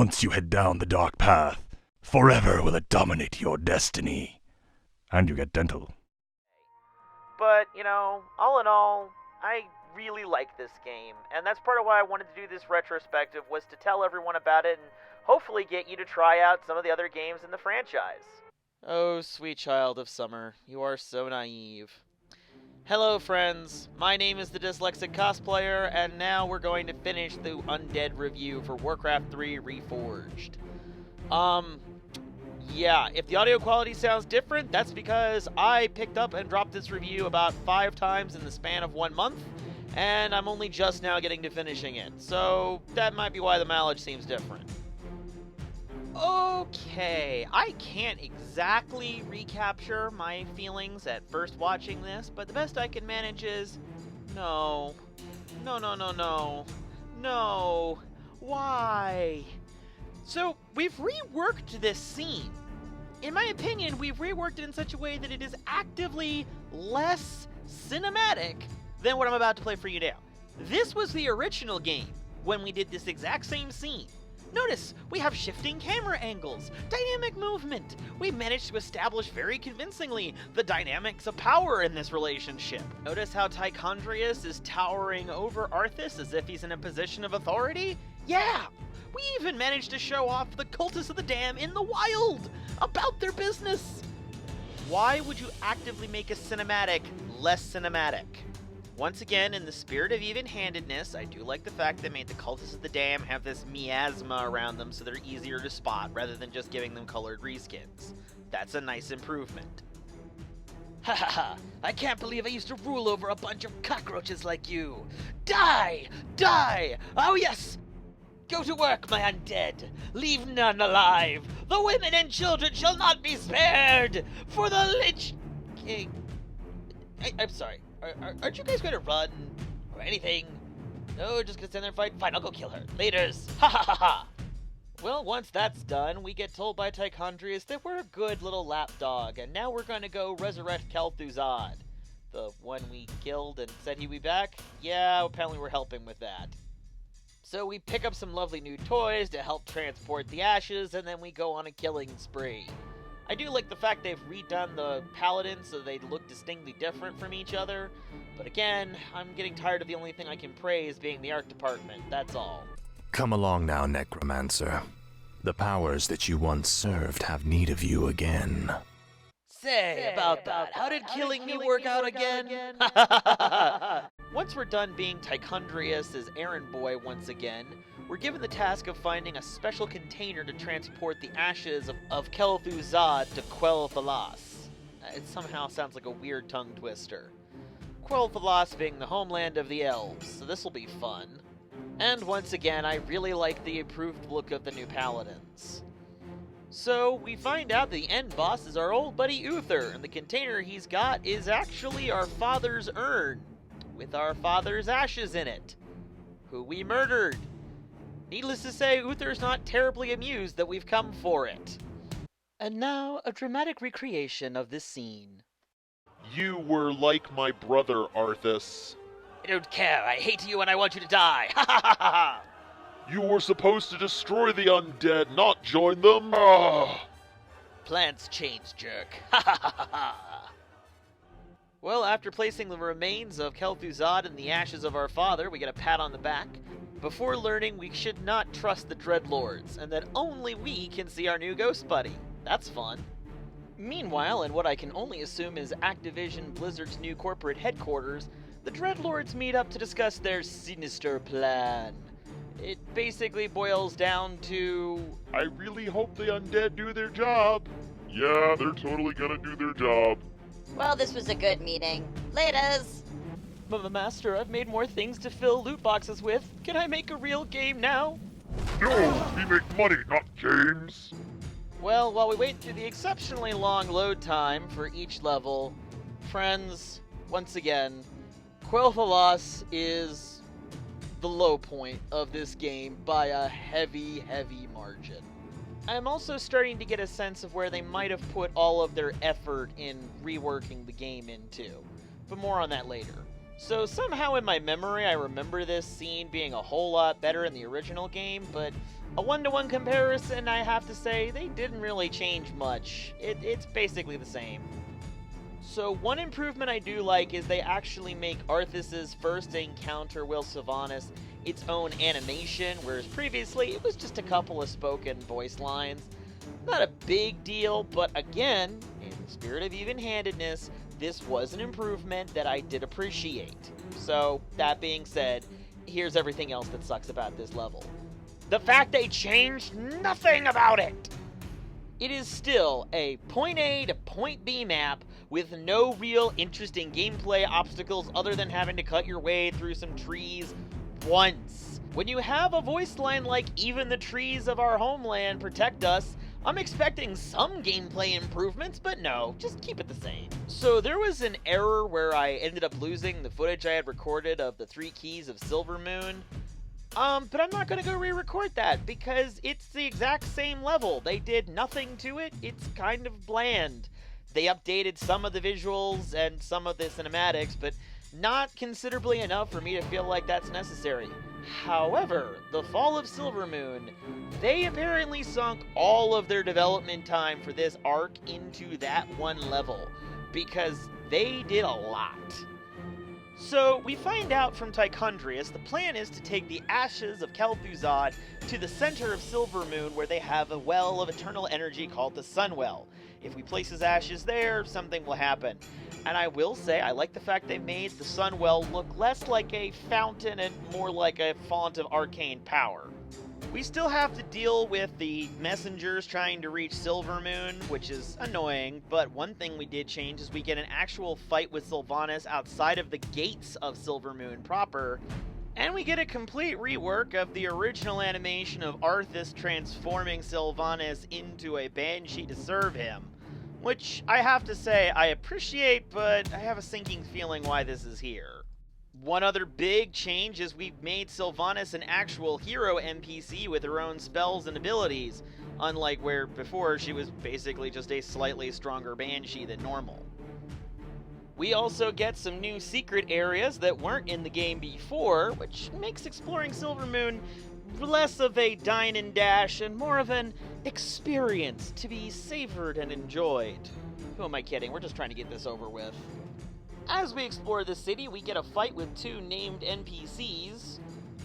once you head down the dark path, forever will it dominate your destiny. And you get dental. But, all in all, I really like this game, and that's part of why I wanted to do this retrospective, was to tell everyone about it and hopefully get you to try out some of the other games in the franchise. Oh, sweet child of summer, you are so naive. Hello, friends. My name is the Dyslexic Cosplayer, and now we're going to finish the Undead review for Warcraft 3 Reforged. Yeah, if the audio quality sounds different, that's because I picked up and dropped this review about 5 times in the span of 1 month, and I'm only just now getting to finishing it, so that might be why the mileage seems different. Okay, I can't exactly recapture my feelings at first watching this, but the best I can manage is, no, why? So, we've reworked this scene. In my opinion, we've reworked it in such a way that it is actively less cinematic than what I'm about to play for you now. This was the original game when we did this exact same scene. Notice, we have shifting camera angles, dynamic movement. We managed to establish very convincingly the dynamics of power in this relationship. Notice how Tichondrius is towering over Arthas as if he's in a position of authority? Yeah! We even managed to show off the cultists of the Dam in the wild, about their business. Why would you actively make a cinematic less cinematic? Once again, in the spirit of even-handedness, I do like the fact they made the cultists of the Dam have this miasma around them so they're easier to spot, rather than just giving them colored reskins. That's a nice improvement. Ha ha ha! I can't believe I used to rule over a bunch of cockroaches like you! Die! Die! Oh yes! Go to work, my undead! Leave none alive! The women and children shall not be spared! For the Lich King! I'm sorry. Aren't you guys going to run? Or anything? No, just gonna stand there and fight? Fine, I'll go kill her. Laters! Ha ha ha ha! Well, once that's done, we get told by Tichondrius that we're a good little lapdog, and now we're gonna go resurrect Kel'Thuzad. The one we killed and said he'd be back? Yeah, apparently we're helping with that. So we pick up some lovely new toys to help transport the ashes, and then we go on a killing spree. I do like the fact they've redone the paladins so they look distinctly different from each other, but again, I'm getting tired of the only thing I can praise being the art department, that's all. Come along now, Necromancer. The powers that you once served have need of you again. Say about that, how did killing me work out again? Once we're done being Tichondrius' errand boy once again, we're given the task of finding a special container to transport the ashes of Kel'Thuzad to Quel'Thalas. It somehow sounds like a weird tongue twister. Quel'Thalas being the homeland of the elves, so this'll be fun. And once again, I really like the improved look of the new paladins. So, we find out the end boss is our old buddy Uther, and the container he's got is actually our father's urn, with our father's ashes in it, who we murdered. Needless to say, Uther's not terribly amused that we've come for it. And now, a dramatic recreation of this scene. You were like my brother, Arthas. I don't care, I hate you and I want you to die, ha ha ha ha! You were supposed to destroy the undead, not join them. Ah. Plans change, jerk. Ha ha ha ha! Well, after placing the remains of Kel'Thuzad in the ashes of our father, we get a pat on the back, before learning we should not trust the Dreadlords, and that only we can see our new ghost buddy. That's fun. Meanwhile, in what I can only assume is Activision Blizzard's new corporate headquarters, the Dreadlords meet up to discuss their sinister plan. It basically boils down to... I really hope the undead do their job. Yeah, they're totally gonna do their job. Well, this was a good meeting. Laters! Master, I've made more things to fill loot boxes with. Can I make a real game now? No, we make money, not games. Well, while we wait through the exceptionally long load time for each level, friends, once again, Quel'Thalas is the low point of this game by a heavy, heavy margin. I'm also starting to get a sense of where they might have put all of their effort in reworking the game into, but more on that later. So somehow in my memory I remember this scene being a whole lot better in the original game, but a one-to-one comparison, I have to say, they didn't really change much. It's basically the same. So one improvement I do like is they actually make Arthas's first encounter with Sylvanas its own animation, whereas previously it was just a couple of spoken voice lines. Not a big deal, but again, in the spirit of even-handedness, this was an improvement that I did appreciate. So, that being said, here's everything else that sucks about this level. The fact they changed nothing about it! It is still a point A to point B map with no real interesting gameplay obstacles other than having to cut your way through some trees once. When you have a voice line like "even the trees of our homeland protect us," I'm expecting some gameplay improvements, but no, just keep it the same. So there was an error where I ended up losing the footage I had recorded of the 3 keys of Silvermoon. But I'm not gonna go re-record that because it's the exact same level. They did nothing to it. It's kind of bland. They updated some of the visuals and some of the cinematics, but not considerably enough for me to feel like that's necessary. However, the Fall of Silvermoon, they apparently sunk all of their development time for this arc into that one level, because they did a lot. So, we find out from Tichondrius the plan is to take the ashes of Kel'Thuzad to the center of Silvermoon where they have a well of eternal energy called the Sunwell. If we place his ashes there, something will happen. And I will say, I like the fact they made the Sunwell look less like a fountain and more like a font of arcane power. We still have to deal with the messengers trying to reach Silvermoon, which is annoying, but one thing we did change is we get an actual fight with Sylvanas outside of the gates of Silvermoon proper, and we get a complete rework of the original animation of Arthas transforming Sylvanas into a banshee to serve him, which I have to say I appreciate, but I have a sinking feeling why this is here. One other big change is we've made Sylvanas an actual hero NPC with her own spells and abilities, unlike where before she was basically just a slightly stronger banshee than normal. We also get some new secret areas that weren't in the game before, which makes exploring Silvermoon less of a dine and dash and more of an experience to be savored and enjoyed. Who am I kidding? We're just trying to get this over with. As we explore the city, we get a fight with 2 named NPCs.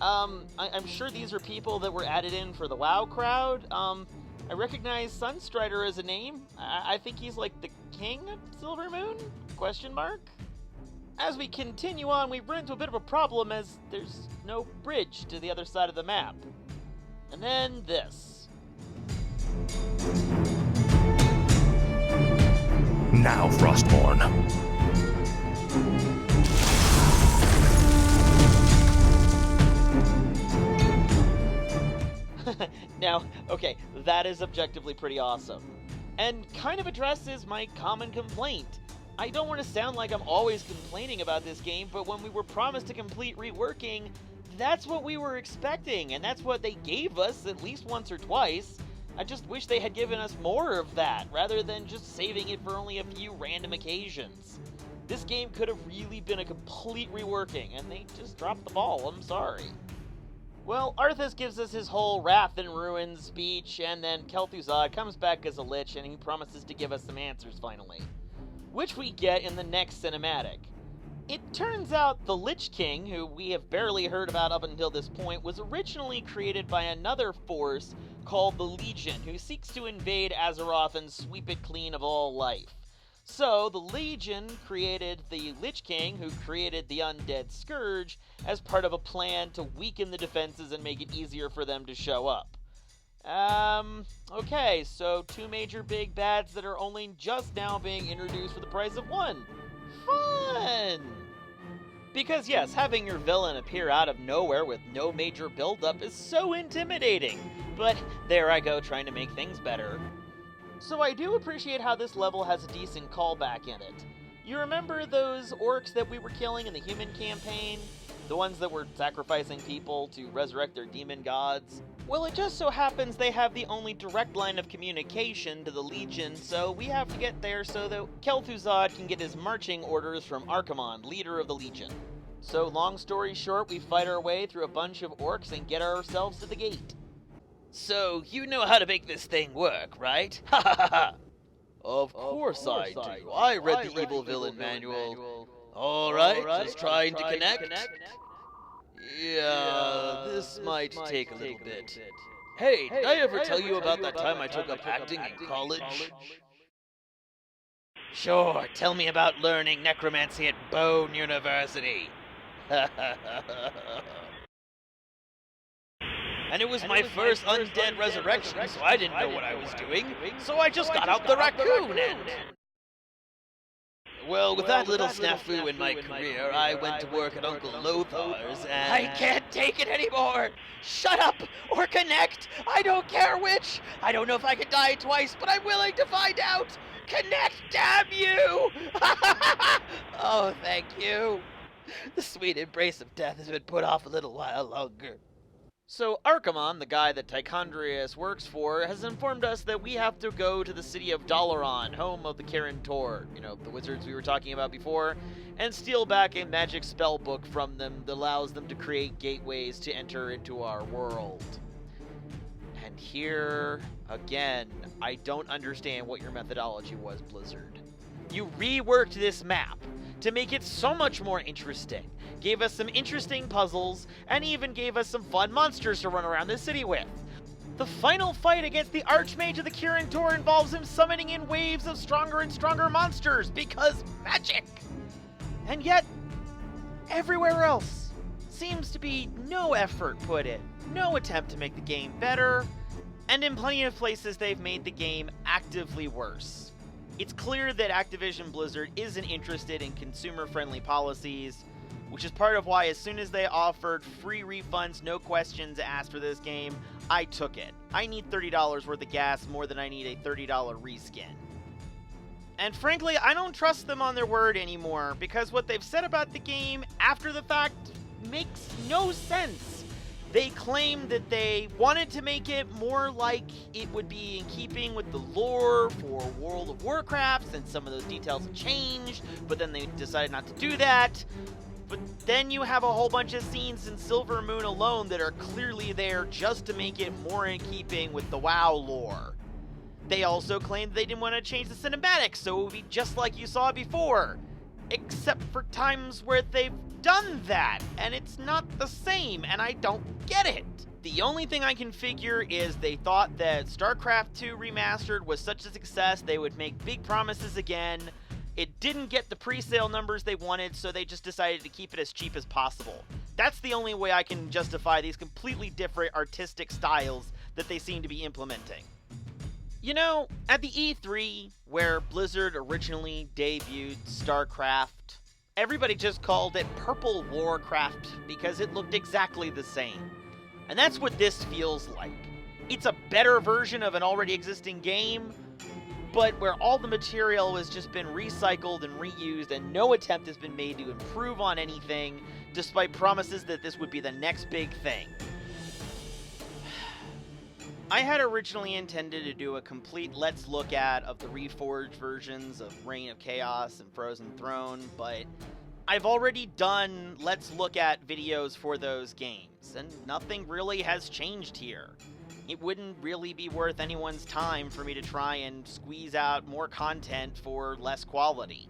I'm sure these are people that were added in for the WoW crowd. I recognize Sunstrider as a name. I think he's like the king of Silvermoon? Question mark? As we continue on, we run into a bit of a problem as there's no bridge to the other side of the map. And then this. Now, Frostborn. Now, okay, that is objectively pretty awesome. And kind of addresses my common complaint. I don't want to sound like I'm always complaining about this game, but when we were promised a complete reworking, that's what we were expecting, and that's what they gave us at least once or twice. I just wish they had given us more of that, rather than just saving it for only a few random occasions. This game could have really been a complete reworking, and they just dropped the ball, I'm sorry. Well, Arthas gives us his whole Wrath and Ruin speech, and then Kel'Thuzad comes back as a Lich, and he promises to give us some answers finally. Which we get in the next cinematic. It turns out the Lich King, who we have barely heard about up until this point, was originally created by another force called the Legion, who seeks to invade Azeroth and sweep it clean of all life. So, the Legion created the Lich King, who created the Undead Scourge, as part of a plan to weaken the defenses and make it easier for them to show up. Okay, so 2 major big bads that are only just now being introduced for the price of 1. Fun! Because yes, having your villain appear out of nowhere with no major build-up is so intimidating, but there I go trying to make things better. So I do appreciate how this level has a decent callback in it. You remember those orcs that we were killing in the human campaign? The ones that were sacrificing people to resurrect their demon gods? Well, it just so happens they have the only direct line of communication to the Legion, so we have to get there so that Kel'Thuzad can get his marching orders from Archimonde, leader of the Legion. So, long story short, we fight our way through a bunch of orcs and get ourselves to the gate. So, you know how to make this thing work, right? Ha ha ha! Of course I do. I read the evil villain manual. Alright, just trying to connect. Yeah, this might take a little bit. Hey, did I ever tell you about that time I took up acting in college? Sure, tell me about learning necromancy at Bone University. And it was my first undead resurrection, so I didn't know what I was doing, so I just got out the raccoon and... Well, with that little snafu in my career, I went to work at Uncle Lothar's and... I can't take it anymore! Shut up! Or connect! I don't care which! I don't know if I can die twice, but I'm willing to find out! Connect, damn you! Oh, thank you. The sweet embrace of death has been put off a little while longer. So Archimon, the guy that Tichondrius works for, has informed us that we have to go to the city of Dalaran, home of the Kirin Tor, you know, the wizards we were talking about before, and steal back a magic spell book from them that allows them to create gateways to enter into our world. And here, again, I don't understand what your methodology was, Blizzard. You reworked this map to make it so much more interesting, gave us some interesting puzzles, and even gave us some fun monsters to run around the city with. The final fight against the Archmage of the Kirin Tor involves him summoning in waves of stronger and stronger monsters, because magic! And yet, everywhere else seems to be no effort put in, no attempt to make the game better, and in plenty of places they've made the game actively worse. It's clear that Activision Blizzard isn't interested in consumer-friendly policies, which is part of why as soon as they offered free refunds, no questions asked for this game, I took it. I need $30 worth of gas more than I need a $30 reskin. And frankly, I don't trust them on their word anymore, because what they've said about the game after the fact makes no sense. They claim that they wanted to make it more like it would be in keeping with the lore for World of Warcraft, since some of those details have changed, but then they decided not to do that. But then you have a whole bunch of scenes in Silver Moon alone that are clearly there just to make it more in keeping with the WoW lore. They also claimed they didn't want to change the cinematics, so it would be just like you saw before. Except for times where they've done that, and it's not the same, and I don't get it. The only thing I can figure is they thought that StarCraft 2 Remastered was such a success they would make big promises again. It didn't get the pre-sale numbers they wanted, so they just decided to keep it as cheap as possible. That's the only way I can justify these completely different artistic styles that they seem to be implementing. You know, at the E3, where Blizzard originally debuted StarCraft, everybody just called it Purple Warcraft because it looked exactly the same. And that's what this feels like. It's a better version of an already existing game, but where all the material has just been recycled and reused and no attempt has been made to improve on anything, despite promises that this would be the next big thing. I had originally intended to do a complete Let's Look At of the Reforged versions of Reign of Chaos and Frozen Throne, but I've already done Let's Look At videos for those games, and nothing really has changed here. It wouldn't really be worth anyone's time for me to try and squeeze out more content for less quality.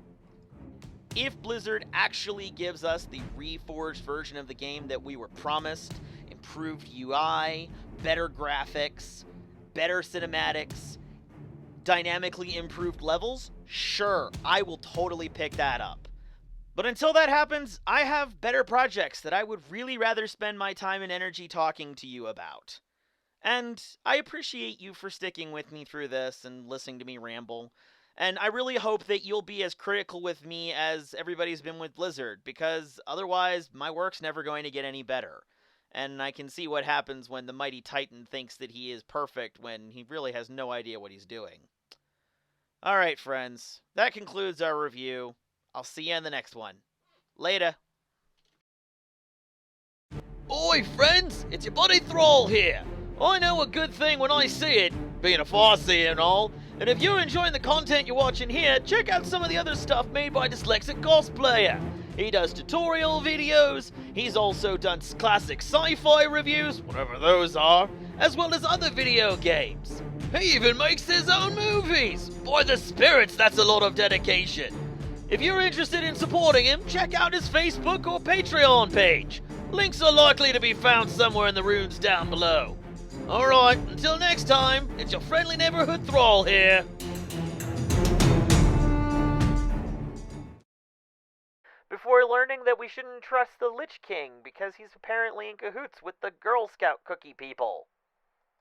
If Blizzard actually gives us the Reforged version of the game that we were promised, improved UI, better graphics, better cinematics, dynamically improved levels, sure, I will totally pick that up. But until that happens, I have better projects that I would really rather spend my time and energy talking to you about. And I appreciate you for sticking with me through this and listening to me ramble. And I really hope that you'll be as critical with me as everybody's been with Blizzard, because otherwise my work's never going to get any better. And I can see what happens when the mighty Titan thinks that he is perfect when he really has no idea what he's doing. Alright, friends, that concludes our review. I'll see you in the next one. Later. Oi, friends! It's your buddy Thrall here! I know a good thing when I see it, being a Farseer and all, and if you're enjoying the content you're watching here, check out some of the other stuff made by Dyslexic Cosplayer. He does tutorial videos, he's also done classic sci-fi reviews, whatever those are, as well as other video games. He even makes his own movies! By the spirits, that's a lot of dedication. If you're interested in supporting him, check out his Facebook or Patreon page. Links are likely to be found somewhere in the runes down below. Alright, until next time, it's your friendly neighborhood thrall here. Before learning that we shouldn't trust the Lich King because he's apparently in cahoots with the Girl Scout cookie people.